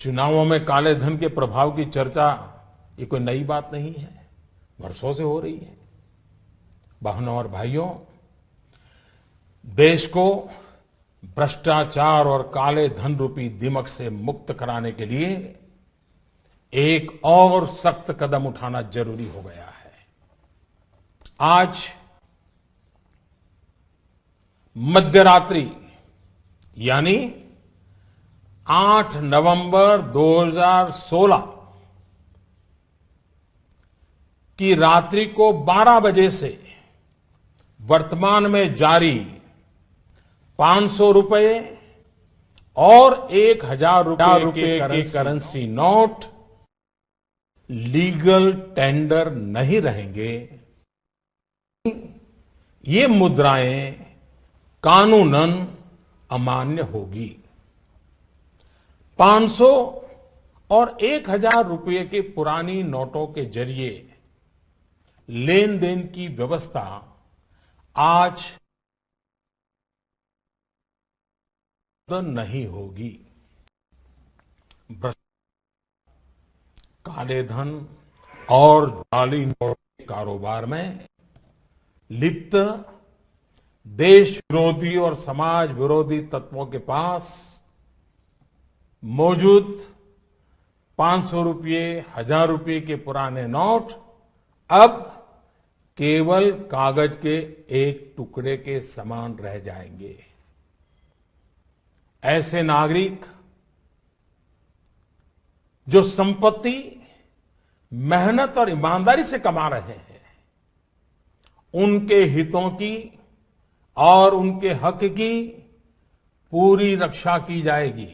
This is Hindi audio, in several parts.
चुनावों में काले धन के प्रभाव की चर्चा ये कोई नई बात नहीं है, वर्षों से हो रही है। बहनों और भाइयों, देश को भ्रष्टाचार और काले धन रूपी दिमक से मुक्त कराने के लिए एक और सख्त कदम उठाना जरूरी हो गया है। आज मध्यरात्रि यानी 8 नवंबर 2016 की रात्रि को 12 बजे से वर्तमान में जारी 500 रुपए और 1000 रुपए के करेंसी नोट लीगल टेंडर नहीं रहेंगे। ये मुद्राएं कानूनन अमान्य होगी। 500 और 1000 रुपए के पुरानी नोटों के जरिए लेन देन की व्यवस्था आज नहीं होगी। काले धन और जाली नोट के कारोबार में लिप्त देश विरोधी और समाज विरोधी तत्वों के पास मौजूद 500 रुपये, 1000 रुपये के पुराने नोट अब केवल कागज के एक टुकड़े के समान रह जाएंगे। ऐसे नागरिक जो संपत्ति मेहनत और ईमानदारी से कमा रहे हैं, उनके हितों की और उनके हक की पूरी रक्षा की जाएगी।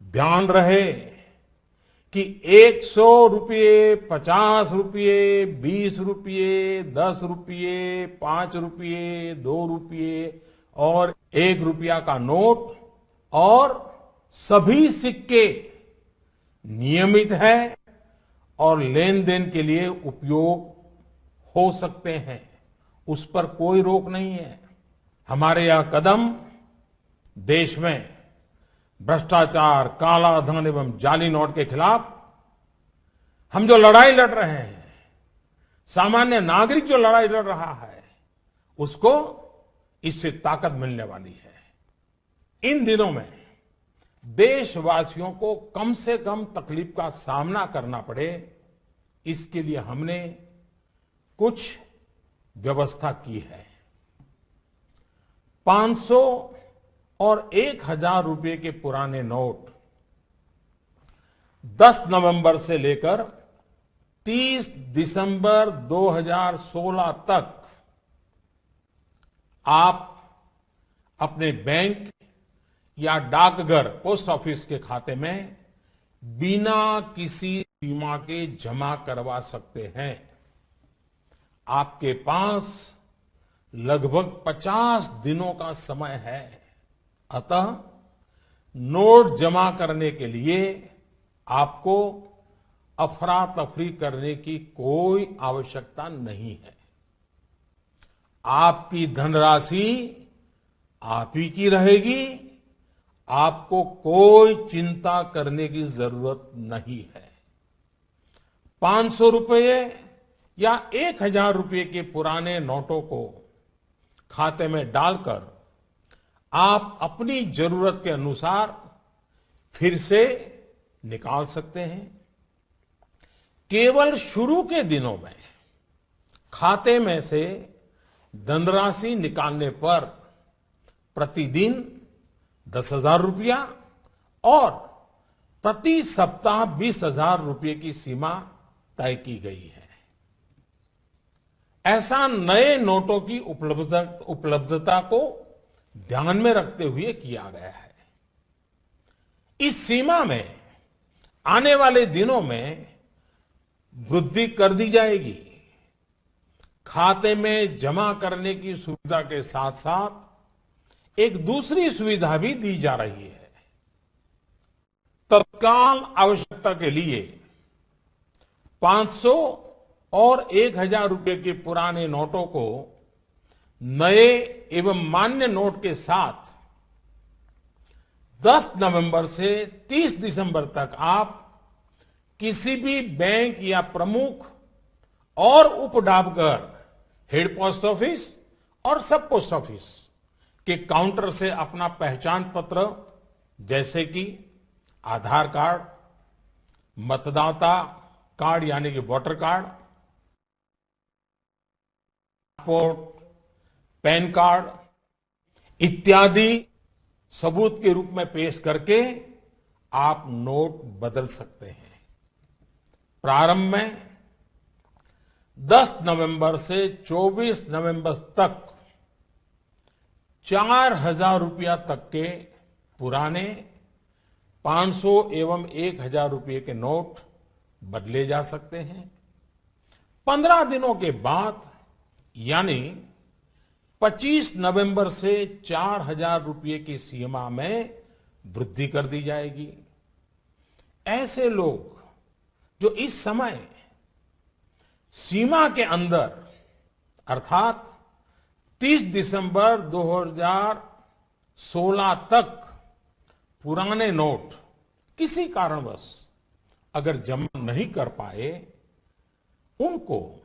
ध्यान रहे कि 100 रुपये, 50 रुपये, 20 रुपये, 10 रुपये, 5 रुपये, 2 रुपये और 1 रुपया का नोट और सभी सिक्के नियमित है और लेन देन के लिए उपयोग हो सकते हैं, उस पर कोई रोक नहीं है। हमारे यह कदम देश में भ्रष्टाचार, काला धन एवं जाली नोट के खिलाफ हम जो लड़ाई लड़ रहे हैं, सामान्य नागरिक जो लड़ाई लड़ रहा है, उसको इससे ताकत मिलने वाली है। इन दिनों में देशवासियों को कम से कम तकलीफ का सामना करना पड़े, इसके लिए हमने कुछ व्यवस्था की है। 500 और 1000 रुपये के पुराने नोट 10 नवंबर से लेकर 30 दिसंबर 2016 तक आप अपने बैंक या डाकघर, पोस्ट ऑफिस के खाते में बिना किसी सीमा के जमा करवा सकते हैं। आपके पास लगभग 50 दिनों का समय है। अतः नोट जमा करने के लिए आपको अफरा तफरी करने की कोई आवश्यकता नहीं है। आपकी धनराशि आप ही की रहेगी, आपको कोई चिंता करने की जरूरत नहीं है। 500 रुपये या 1000 रुपये के पुराने नोटों को खाते में डालकर आप अपनी जरूरत के अनुसार फिर से निकाल सकते हैं। केवल शुरू के दिनों में खाते में से धनराशि निकालने पर प्रतिदिन 10,000 रुपया और प्रति सप्ताह 20,000 रुपये की सीमा तय की गई है। ऐसा नए नोटों की उपलब्धता को ध्यान में रखते हुए किया गया है। इस सीमा में आने वाले दिनों में वृद्धि कर दी जाएगी। खाते में जमा करने की सुविधा के साथ साथ एक दूसरी सुविधा भी दी जा रही है। तत्काल आवश्यकता के लिए 500 और 1000 रुपये के पुराने नोटों को नए एवं मान्य नोट के साथ 10 नवंबर से 30 दिसंबर तक आप किसी भी बैंक या प्रमुख और उप डाकघर, हेड पोस्ट ऑफिस और सब पोस्ट ऑफिस के काउंटर से अपना पहचान पत्र जैसे कि आधार कार्ड, मतदाता कार्ड यानी कि voter card, passport, pan card इत्यादि सबूत के रूप में पेश करके आप नोट बदल सकते हैं। प्रारंभ में 10 नवंबर से 24 नवंबर तक 4,000 रुपया तक के पुराने 500 एवं 1,000 रुपये के नोट बदले जा सकते हैं। 15 दिनों के बाद यानी 25 नवंबर से 4,000 रुपये की सीमा में वृद्धि कर दी जाएगी। ऐसे लोग जो इस समय सीमा के अंदर अर्थात 30 दिसंबर 2016 तक पुराने नोट किसी कारणवश अगर जमा नहीं कर पाए, उनको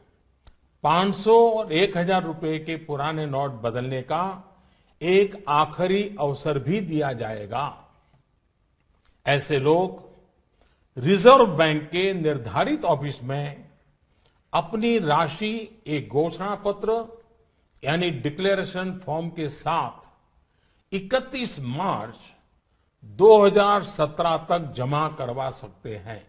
500 और 1,000 रुपए के पुराने नोट बदलने का एक आखिरी अवसर भी दिया जाएगा। ऐसे लोग रिजर्व बैंक के निर्धारित ऑफिस में अपनी राशि एक घोषणा पत्र यानी डिक्लेरेशन फॉर्म के साथ 31 मार्च 2017 तक जमा करवा सकते हैं।